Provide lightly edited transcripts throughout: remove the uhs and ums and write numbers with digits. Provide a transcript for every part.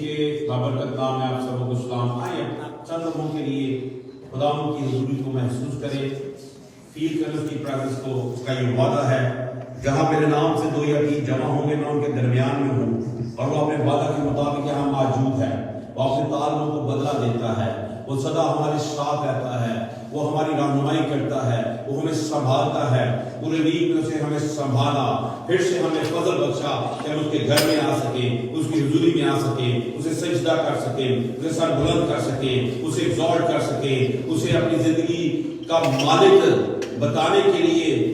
کے بابرکت نام میں آپ سب کو سلام. آئیں اپنا چند لمحوں کے لیے خداوند کی حضوری کو محسوس کریں, فیل کریں اس کی پریزنس کو. اس کا یہ وعدہ ہے, جہاں میرے نام سے 2 یا 3 جمع ہوں گے میں ان کے درمیان میں ہوں. اور وہ اپنے وعدہ کے مطابق یہاں موجود ہے. وہ اپنے تعلق کو بدلہ دیتا ہے, وہ سدا ہمارے ساتھ رہتا ہے, وہ ہماری رہنمائی کرتا ہے, وہ ہمیں سنبھالتا ہے. پورے ویک میں اسے ہمیں سنبھالا, پھر سے ہمیں فضل بخشا کہ ہم اس کے گھر میں آ سکیں, اس کی حضوری میں آ سکیں, اسے سجدہ کر سکیں, اسے سر بلند کر سکیں, اسے ایگزالٹ کر سکیں, اسے اپنی زندگی کا مالک بتانے کے لیے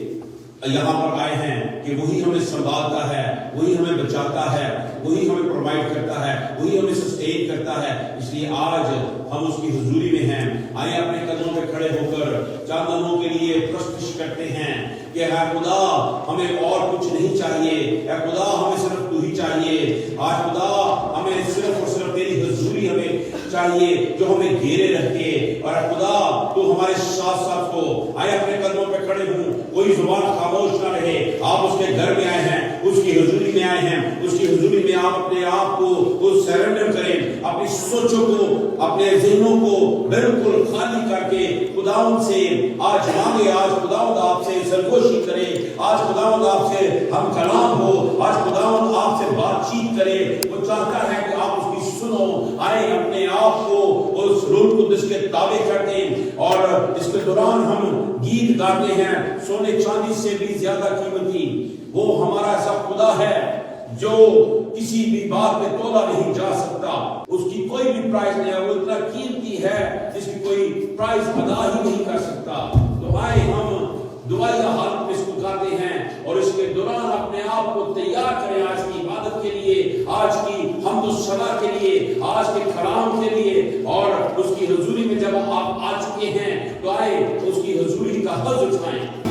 یہاں پر آئے ہیں کہ وہی ہمیں سنبھالتا ہے, وہی ہمیں بچاتا ہے, وہی ہمیں پرووائڈ کرتا ہے, وہی ہمیں سسٹین کرتا ہے. اس لیے آج ہم اس کی حضوری میں ہیں. آئیں اپنے قدموں پہ کھڑے ہو کر چند لمحوں کے لیے پرستش کرتے ہیں کہ اے خدا ہمیں اور کچھ نہیں چاہیے, اے خدا ہمیں صرف تو ہی چاہیے. آج خدا ہمیں صرف اور صرف تیری حضوری ہمیں چاہیے جو ہمیں گھیرے رکھے. اور اے خدا تو ہمارے ساتھ ساتھ ہو. آئے اپنے قدموں پہ کھڑے ہوں, کوئی زبان خاموش نہ رہے. آپ اس کے گھر میں آئے ہیں, اس کی حضوری میں آئے ہیں, اس کی حضوری میں آپ اپنے آپ کو سرنڈر کریں, اپنی سوچوں کو, اپنے ذہنوں کو بالکل خالی کر کے خداوند سے آج مانگے. آج خداوند آپ سے سرگوشی کرے, آج خداوند آپ سے ہم کلام ہو, آج خداوند آپ سے بات چیت کرے. وہ چاہتا ہے کہ آپ اس کی سنو. آئے اپنے آپ کو اس روح القدس کے تابع کر دیں. اور اس کے دوران ہم گیت گاتے ہیں, سونے چاندی سے بھی زیادہ قیمتی وہ ہمارا ایسا خدا ہے جو کسی بھی بات میں تولا نہیں جا سکتا. اس کی کوئی بھی پرائز نہیں ہے, وہ اتنا قیمتی ہے جس کی کوئی پرائز ادا ہی نہیں کر سکتا. تو آئے ہم دعائیا حالت میں اس کو گاتے ہیں اور اس کے دوران اپنے آپ کو تیار کریں آج کی عبادت کے لیے, آج کی حمد و ثنا کے لیے, آج کے کلام کے لیے. اور اس کی حضوری میں جب آپ آ چکے ہیں تو آئے اس کی حضوری کا حظ اٹھائیں.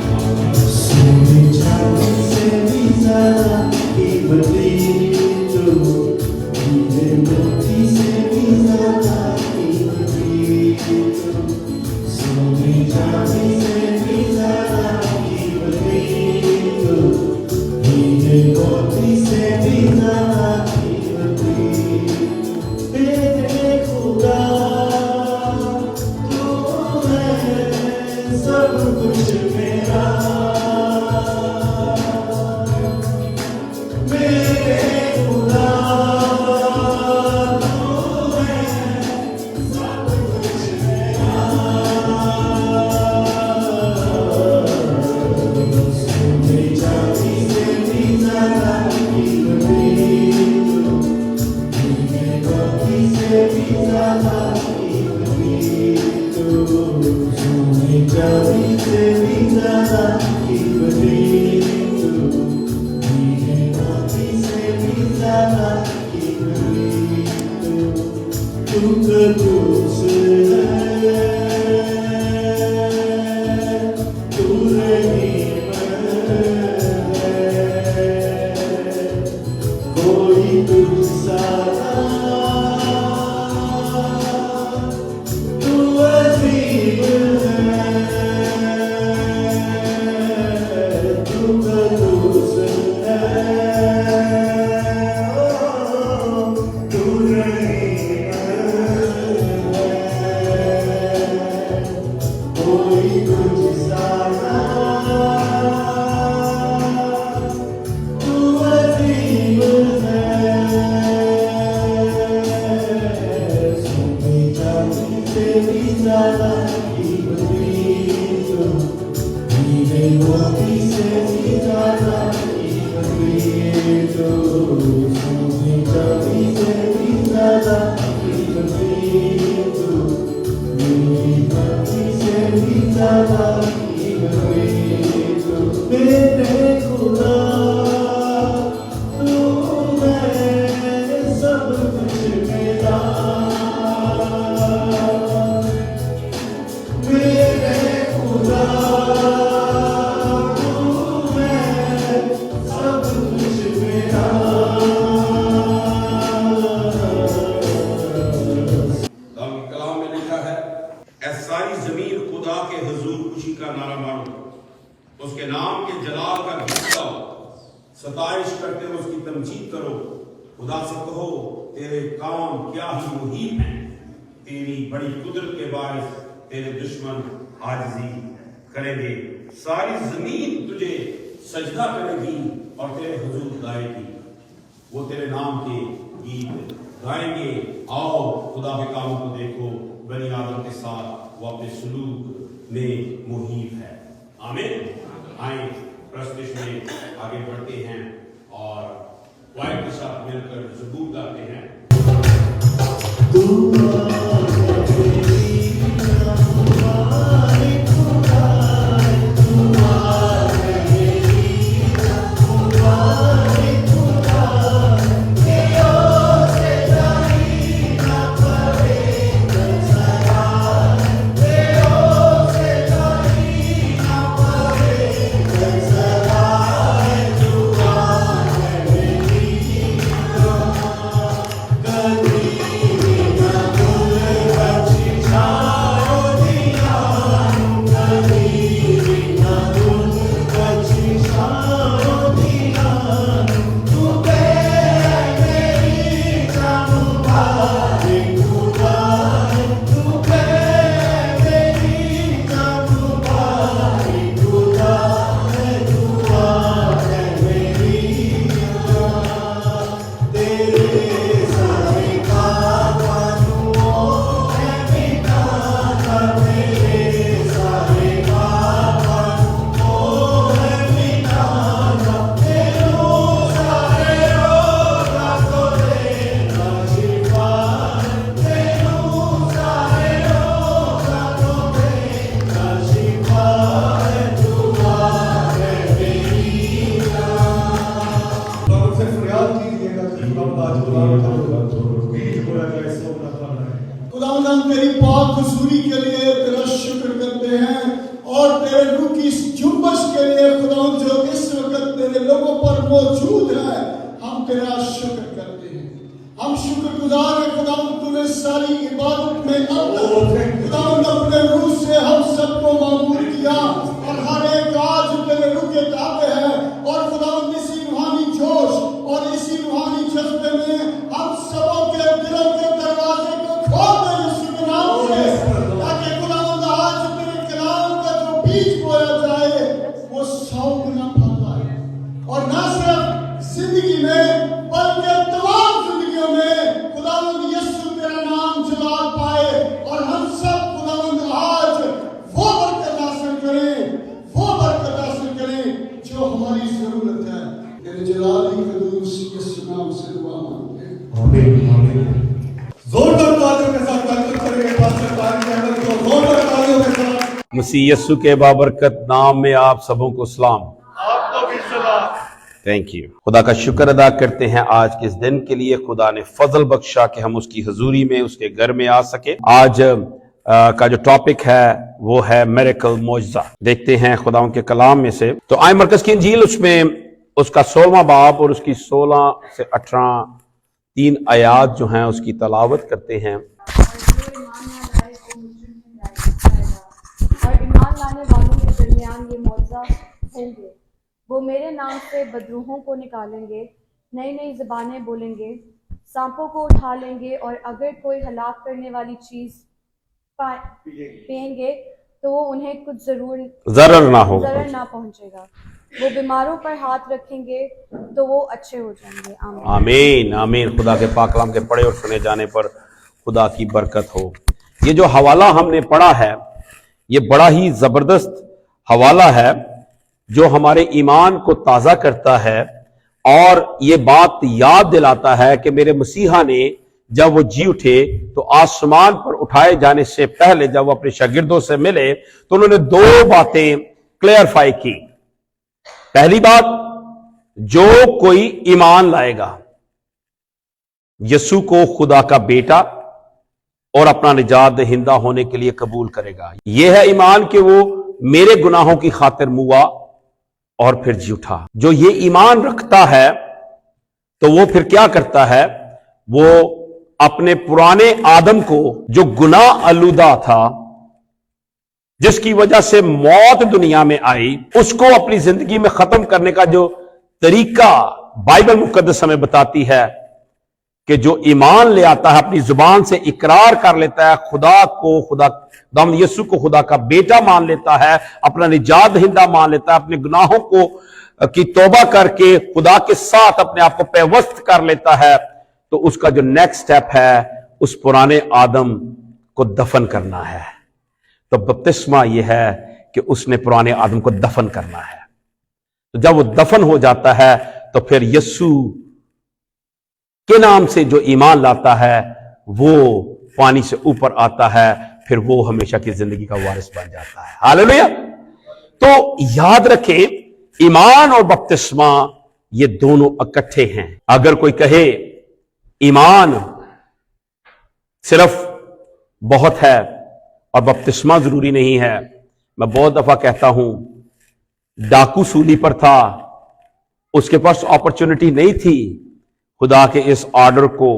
काम क्या ही मुहिम है, तेरी बड़ी कुदरत के बायस तेरे दुश्मन आजिज़ी करेंगे, सारी जमीन तुझे सजदा करेगी और तेरे हुजूर गाएगी, वो तेरे नाम के गीत गाएंगे। आओ खुदा के कामों को देखो, बनी आदम के साथ वो अपने सलूक में मुहिब है। आमीन। आए प्रस्तुति में आगे बढ़ते हैं और वाइट के साथ मिलकर ज़बूर गाते हैं। खुदावंद तेरी पाक हुजूरी के लिए तेरा शुक्र करते हैं और तेरे रूह की इस जुम्बश के लिए खुदावंद जो इस वक्त तेरे लोगों पर मौजूद है, हम तेरा शुक्र करते हैं। हम शुक्रगुजार हैं खुदावंद, तूने सारी इबादत में खुदावंद अपने रूह से हम सबको मामूर किया और हर एक आज तेरे रूह के ताबे है और खुदावंद इसी रूहानी जोश और इसी रूहानी जज्बे में हम सबों के दिलों के दरवाजे को खोल दे यीशु के नाम से, ताकि खुदावंद आज तेरे कलाम का जो बीज बोया जाए वो 100 गुना फल लाए और न सिर्फ जिंदगी में बल्कि तमाम जिंदगियों में खुदावंद यीशु तेरा नाम जलाल पाए और हम सब खुदावंद आज वो बरकत हासिल करें जो हमारी जरूरत है। तेरे जलाली कदूस यीशु नाम से दुआ मांगते हैं, आमीन आमीन। जोरदार तालियों के साथ वेलकम करेंगे पास्टर तारिक अहमद को, जोरदार तालियों के साथ। मसीह यीशु के बाबरकत नाम में आप सबों को सलाम। आपको भी सलाम। Thank you. खुदा का शुक्र अदा करते हैं आज के इस दिन के लिए। खुदा ने फजल बख्शा कि हम उसकी हजूरी में उसके घर में आ सके। आज का जो टॉपिक है वो है मिरेकल, मौजज़ा। देखते हैं खुदा के कलाम में से। तो आए मरकज की इंजील उसमें उसका 16वां बाब और उसकी 16 से 18 3 आयात जो हैं उसकी तलावत करते हैं। और ईमान लाने वालों के दरमियान ये मौजज़ा होंगे, वो मेरे नाम से बदरूहों को निकालेंगे, नई नई ज़बानें बोलेंगे, सांपों को उठा लेंगे और अगर कोई हलाक करने वाली चीज़ पिएंगे तो वो उन्हें कुछ ज़रर ना पहुंचेगा। वो बीमारों पर हाथ रखेंगे तो वो अच्छे हो जाएंगे। आमीन आमीन आमीन। खुदा के पाक कलाम के पढ़े और सुने जाने पर खुदा की बरकत हो। ये जो हवाला हमने पढ़ा है ये बड़ा ही जबरदस्त हवाला है जो हमारे ईमान को ताज़ा करता है और ये बात याद दिलाता है कि मेरे मसीहा ने जब वो जी उठे तो आसमान पर उठाए जाने से पहले जब वो अपने शागिर्दों से मिले तो उन्होंने 2 बातें क्लियरफाई की। पहली बात, जो कोई ईमान लाएगा यीशु को खुदा का बेटा और अपना निजात दहिंदा होने के लिए कबूल करेगा, यह है ईमान कि वो मेरे गुनाहों की खातिर मुआ और फिर जी उठा। जो ये ईमान रखता है तो वो फिर क्या करता है, वो अपने पुराने आदम को जो गुनाह आलूदा था, जिसकी वजह से मौत दुनिया में आई, उसको अपनी जिंदगी में खत्म करने का जो तरीका बाइबल मुकद्दस हमें बताती है کہ جو ایمان لے آتا ہے, اپنی زبان سے اقرار کر لیتا ہے, خدا یسوع کو خدا کا بیٹا مان لیتا ہے, اپنا نجات دہندہ مان لیتا ہے, اپنے گناہوں کو کی توبہ کر کے خدا کے ساتھ اپنے آپ کو پیوست کر لیتا ہے, تو اس کا جو نیکسٹ سٹیپ ہے اس پرانے آدم کو دفن کرنا ہے. تو بپتسمہ یہ ہے کہ اس نے پرانے آدم کو دفن کرنا ہے. تو جب وہ دفن ہو جاتا ہے تو پھر یسوع کے نام سے جو ایمان لاتا ہے وہ پانی سے اوپر آتا ہے, پھر وہ ہمیشہ کی زندگی کا وارث بن جاتا ہے. ہاللیلویا. تو یاد رکھیں, ایمان اور بپتسمہ یہ دونوں اکٹھے ہیں. اگر کوئی کہے ایمان صرف بہت ہے اور بپتسمہ ضروری نہیں ہے, میں بہت دفعہ کہتا ہوں, ڈاکو سولی پر تھا, اس کے پاس اپرچونٹی نہیں تھی خدا کے اس آرڈر کو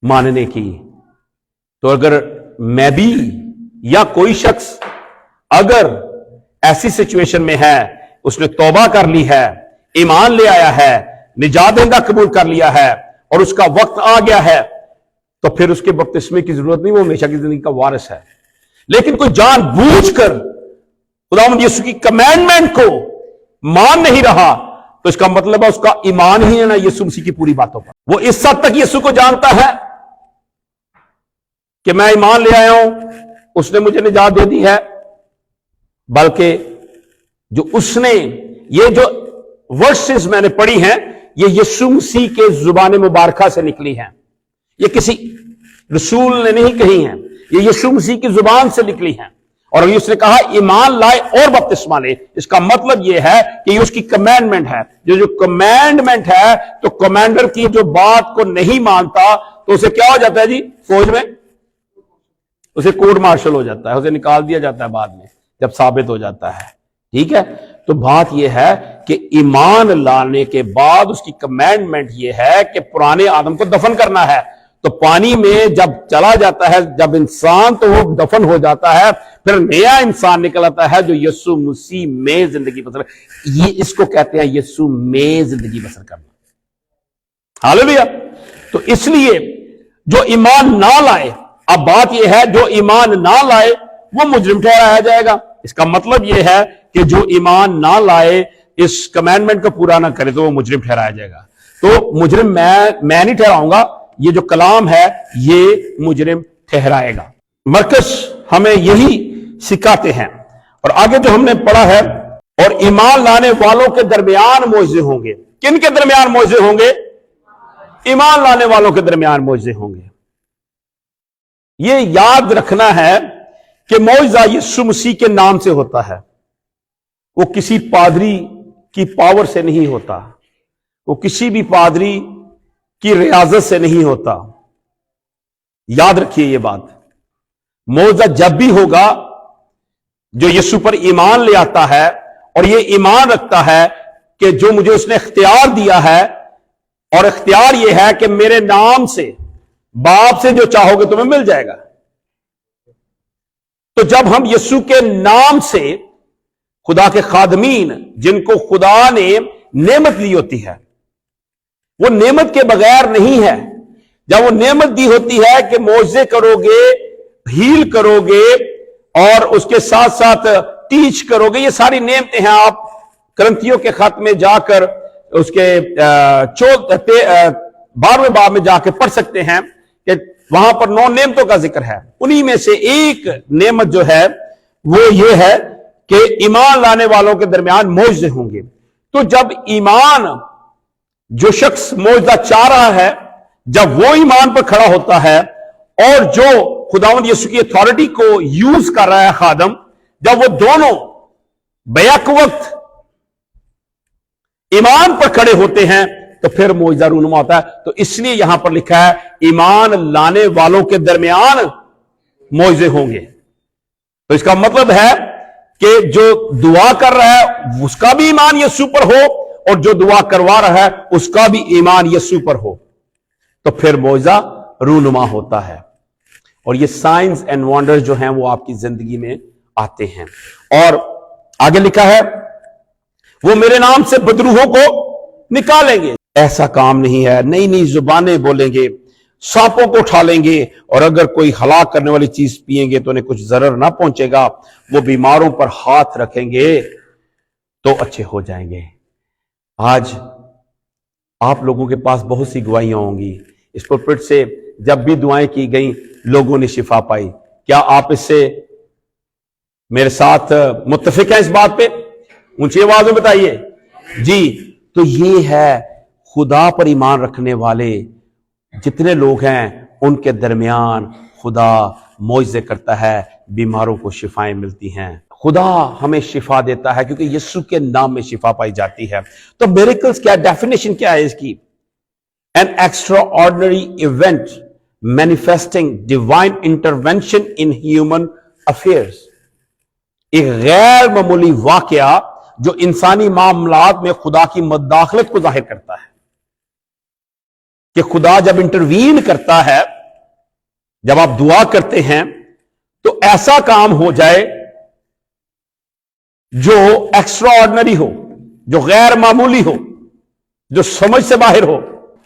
ماننے کی. تو اگر میں بھی یا کوئی شخص اگر ایسی سچویشن میں ہے, اس نے توبہ کر لی ہے, ایمان لے آیا ہے, نجات دہندہ قبول کر لیا ہے اور اس کا وقت آ گیا ہے, تو پھر اس کے بپتسمے کی ضرورت نہیں, وہ ہمیشہ کی زندگی کا وارث ہے. لیکن کوئی جان بوجھ کر خداوند یسوع کی کمانڈمنٹ کو مان نہیں رہا, تو اس کا مطلب ہے اس کا ایمان ہی ہے نا یسوع مسیح کی پوری باتوں پر. وہ اس حد تک یسوع کو جانتا ہے کہ میں ایمان لے آیا ہوں, اس نے مجھے نجات دے دی ہے, بلکہ جو اس نے یہ جو ورسز میں نے پڑھی ہیں یہ یسوع مسیح کے زبان مبارکہ سے نکلی ہیں, یہ کسی رسول نے نہیں کہی ہیں, یہ یسوع مسیح کی زبان سے نکلی ہیں. اور اس نے کہا ایمان لائے اور بپتسمہ لے, اس کا مطلب یہ ہے کہ یہ اس کی کمانڈمنٹ ہے. جو کمانڈمنٹ ہے, تو کمانڈر کی جو بات کو نہیں مانتا تو اسے کیا ہو جاتا ہے جی فوج میں, اسے کورٹ مارشل ہو جاتا ہے, اسے نکال دیا جاتا ہے بعد میں جب ثابت ہو جاتا ہے. ٹھیک ہے, تو بات یہ ہے کہ ایمان لانے کے بعد اس کی کمانڈمنٹ یہ ہے کہ پرانے آدم کو دفن کرنا ہے. تو پانی میں جب چلا جاتا ہے, جب انسان تو وہ دفن ہو جاتا ہے, پھر نیا انسان نکل آتا ہے جو یسوع مسیح میں زندگی بسر, یہ اس کو کہتے ہیں یسوع میں زندگی بسر کرنا. ہاللیلویا. تو اس لیے جو ایمان نہ لائے, اب بات یہ ہے جو ایمان نہ لائے وہ مجرم ٹھہرایا جائے گا. اس کا مطلب یہ ہے کہ جو ایمان نہ لائے, اس کمانڈمنٹ کو پورا نہ کرے, تو وہ مجرم ٹھہرایا جائے گا. تو مجرم میں نہیں ٹھہراؤں گا, یہ جو کلام ہے یہ مجرم ٹھہرائے گا. مرکز ہمیں یہی سکھاتے ہیں. اور آگے جو ہم نے پڑھا ہے, اور ایمان لانے والوں کے درمیان معجزے ہوں گے. کن کے درمیان معجزے ہوں گے؟ ایمان لانے والوں کے درمیان معجزے ہوں گے. یہ یاد رکھنا ہے کہ معجزہ یسوع مسیح کے نام سے ہوتا ہے, وہ کسی پادری کی پاور سے نہیں ہوتا, وہ کسی بھی پادری کی ریاضت سے نہیں ہوتا. یاد رکھیے یہ بات. معجزہ جب بھی ہوگا جو یسوع پر ایمان لے آتا ہے اور یہ ایمان رکھتا ہے کہ جو مجھے اس نے اختیار دیا ہے, اور اختیار یہ ہے کہ میرے نام سے باپ سے جو چاہو گے تمہیں مل جائے گا. تو جب ہم یسوع کے نام سے خدا کے خادمین, جن کو خدا نے نعمت دی ہوتی ہے, وہ نعمت کے بغیر نہیں ہے. جب وہ نعمت دی ہوتی ہے کہ معجزے کرو گے, ہیل کرو گے, اور اس کے ساتھ ساتھ ٹیچ کرو گے, یہ ساری نعمتیں ہیں. آپ کرنتھیوں کے خط میں جا کر اس کے 12ویں باب میں جا کے پڑھ سکتے ہیں کہ وہاں پر 9 نعمتوں کا ذکر ہے. انہی میں سے ایک نعمت جو ہے وہ یہ ہے کہ ایمان لانے والوں کے درمیان معجزے ہوں گے. تو جب ایمان, جو شخص معجزہ چاہ رہا ہے, جب وہ ایمان پر کھڑا ہوتا ہے, اور جو خداوند یسوع کی اتھارٹی کو یوز کر رہا ہے خادم, جب وہ دونوں بیک وقت ایمان پر کھڑے ہوتے ہیں تو پھر معجزہ رونما ہوتا ہے. تو اس لیے یہاں پر لکھا ہے ایمان لانے والوں کے درمیان معجزے ہوں گے. تو اس کا مطلب ہے کہ جو دعا کر رہا ہے اس کا بھی ایمان یسوع پر ہو, اور جو دعا کروا رہا ہے اس کا بھی ایمان یسوع پر ہو, تو پھر معجزہ رونما ہوتا ہے. اور یہ سائنز اینڈ وانڈرز جو ہیں وہ آپ کی زندگی میں آتے ہیں. اور آگے لکھا ہے وہ میرے نام سے بدروحوں کو نکالیں گے. ऐसा काम नहीं है। नई नई जुबानें बोलेंगे, सांपों को उठा लेंगे, और अगर कोई हलाक करने वाली चीज पिएंगे तो उन्हें कुछ जरर ना पहुंचेगा। वो बीमारों पर हाथ रखेंगे तो अच्छे हो जाएंगे। आज आप लोगों के पास बहुत सी गवाहियां होंगी। इस पुलपिट से जब भी दुआएं की गई, लोगों ने शिफा पाई। क्या आप इससे मेरे साथ मुत्तफिक हैं इस बात पे? ऊंची आवाज में बताइए जी। तो ये है खुदा पर ईमान रखने वाले जितने लोग हैं, उनके दरमियान खुदा मौजज़े करता है, बीमारों को शिफाएं मिलती हैं। खुदा हमें शिफा देता है क्योंकि यीशु के नाम में शिफा पाई जाती है। तो मिरेकल्स क्या, डेफिनेशन क्या है इसकी? N extraordinary event manifesting divine intervention in human affairs. एक गैर मामूली वाकया जो इंसानी मामलात में खुदा की मदाखलत को जाहिर करता है कि खुदा जब इंटरवीन करता है, जब आप दुआ करते हैं तो ऐसा काम हो जाए जो एक्स्ट्राऑर्डिनरी हो, जो गैर मामूली हो, जो समझ से बाहर हो।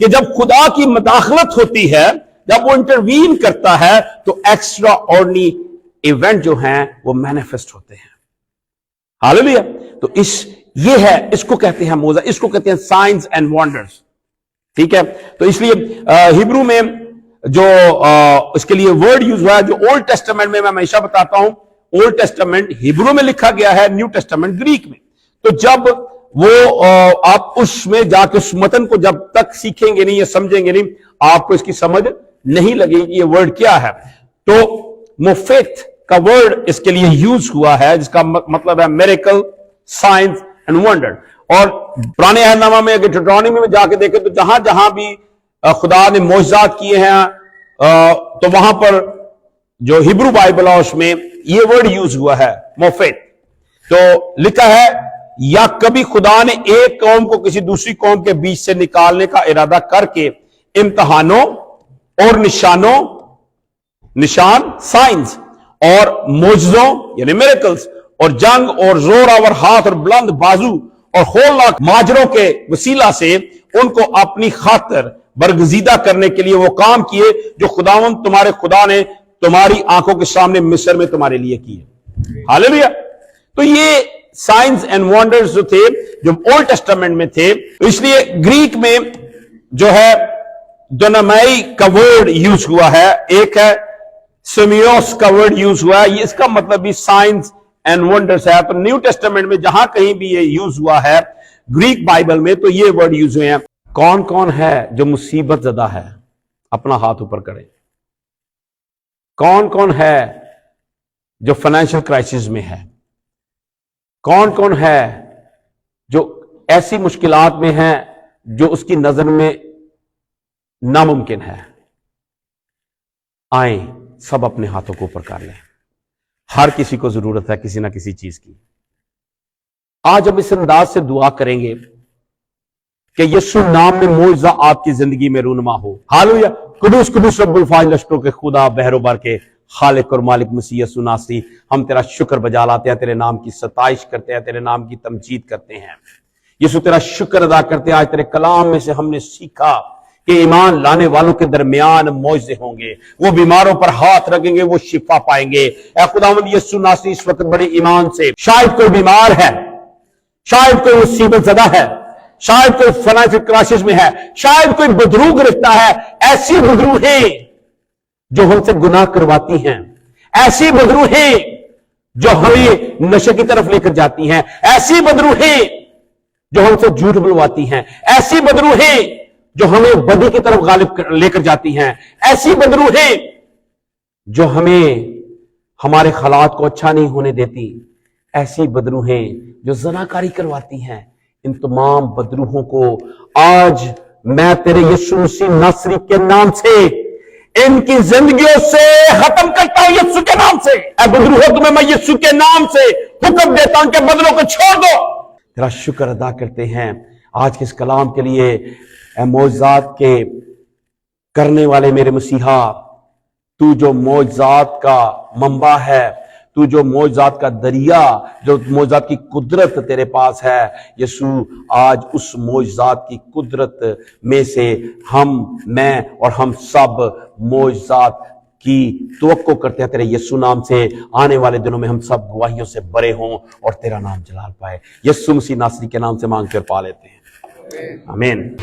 कि जब खुदा की मदाखलत होती है, जब वो इंटरवीन करता है, तो एक्स्ट्राऑर्डिनरी इवेंट जो हैं वो मैनिफेस्ट होते हैं। हालेलुया। तो ये है, इसको कहते हैं मौजा, इसको कहते हैं साइंस एंड वंडर्स। ठीक है। तो इसलिए हिब्रू में जो इसके लिए वर्ड यूज हुआ है, जो ओल्ड टेस्टामेंट में मैं हमेशा बताता हूं, ओल्ड टेस्टामेंट हिब्रू में लिखा गया है, न्यू टेस्टामेंट ग्रीक में। तो जब वो आप उसमें जाके उस मतन को जब तक सीखेंगे नहीं या समझेंगे नहीं, आपको इसकी समझ नहीं लगेगी ये वर्ड क्या है। तो मोफेत का वर्ड इसके लिए यूज हुआ है, जिसका मतलब है मिरेकल, साइंस एंड वंडर। और पुराने अहदनामा में अगर डिट्रोनॉमी में जाके देखें तो जहां जहां भी खुदा ने मौजज़ात किए हैं, तो वहां पर जो हिब्रू बाइबल है उसमें ये वर्ड यूज हुआ है, मोफेत। तो लिखा है, या कभी खुदा ने एक कौम को किसी दूसरी कौम के बीच से निकालने का इरादा करके इम्तिहानों और निशान साइंस और मोजज़ों यानी मिरेकल्स और जंग और जोरावर हाथ और बुलंद बाजू और होलनाक माजरों के वसीला से उनको अपनी खातिर बरगजीदा करने के लिए वो काम किए जो खुदावंद तुम्हारे खुदा ने तुम्हारी आंखों के सामने मिस्र में तुम्हारे लिए किए। हालेलुया। तो ये साइंस एंड वंडर्स जो थे, जो ओल्ड टेस्टामेंट में थे, तो इसलिए ग्रीक में जो है दुनामाई का वर्ड यूज हुआ है, एक है सेमियोस का वर्ड यूज हुआ है। इसका मतलब भी साइंस एंड वंडर्स है। तो न्यू टेस्टामेंट में जहां कहीं भी ये यूज हुआ है ग्रीक बाइबल में, तो ये वर्ड यूज हुए हैं। कौन कौन है जो मुसीबत ज़दा है? अपना हाथ ऊपर करें। कौन कौन है जो फाइनेंशियल क्राइसिस में है? कौन कौन है जो ऐसी मुश्किलात में है जो उसकी नजर में नामुमकिन है? आए सब अपने हाथों को ऊपर कर लें। हर किसी को जरूरत है किसी ना किसी चीज की। आज हम इस अंदाज से दुआ करेंगे कि यीशु नाम में मौजज़ा आपकी जिंदगी में रूनुमा हो। हालेलुया। कुदूस कुदूस रब्बुल फाइल लश्करों के खुदा बहरोबार के खालिक और मालिक मसीह यीशु नासरी, हम तेरा शुक्र बजा लाते हैं, तेरे नाम की सताइश करते हैं, तेरे नाम की तमजीद करते हैं। यीशु तेरा शुक्र अदा करते हैं। आज तेरे कलाम में से हमने सीखा कि ईमान लाने वालों के दरमियान मौजज़े होंगे, वो बीमारों पर हाथ रखेंगे, वो शिफा पाएंगे। ऐ खुदावंद यीशु नासरी, इस वक्त बड़े ईमान से शायद कोई बीमार है, शायद कोई मुसीबत ज़दा है, शायद कोई फाइनेंशियल क्राइसिस में है, शायद कोई बदरू गिरफ्ता है। ऐसी बदरू है जो हमसे गुनाह करवाती हैं, ऐसी बदरू है जो हमें नशे की तरफ लेकर जाती हैं, ऐसी बदरू है जो हमसे झूठ बुलवाती हैं, ऐसी बदरू है जो हमें बदी की तरफ गालिब लेकर जाती हैं, ऐसी बदरू है जो हमें हमारे हालात को अच्छा नहीं होने देती, ऐसी बदरू है जो ज़नाकारी करवाती हैं। इन तमाम बदरूहों को आज मैं तेरे यीशु मसीह नासरी के नाम से इनकी जिंदगियों से खत्म करता हूं, यीशु के नाम से। ऐ बदरूहो, तुम्हें मैं यीशु के नाम से हुक्म देता हूं कि बदरों को छोड़ दो। तेरा शुक्र अदा करते हैं आज के इस कलाम के लिए। ऐ मौजज़ात के करने वाले मेरे मसीहा, तू जो मौजज़ात का मंबा है, تو جو معجزات کا دریا، جو معجزات کی قدرت تیرے پاس ہے یسوع، آج اس معجزات کی قدرت میں سے میں اور ہم سب معجزات کی توقع کرتے ہیں تیرے یسوع نام سے۔ آنے والے دنوں میں ہم سب گواہیوں سے بھرے ہوں اور تیرا نام جلال پائے۔ یسوع مسیح ناصری کے نام سے مانگ کر پا لیتے ہیں، آمین۔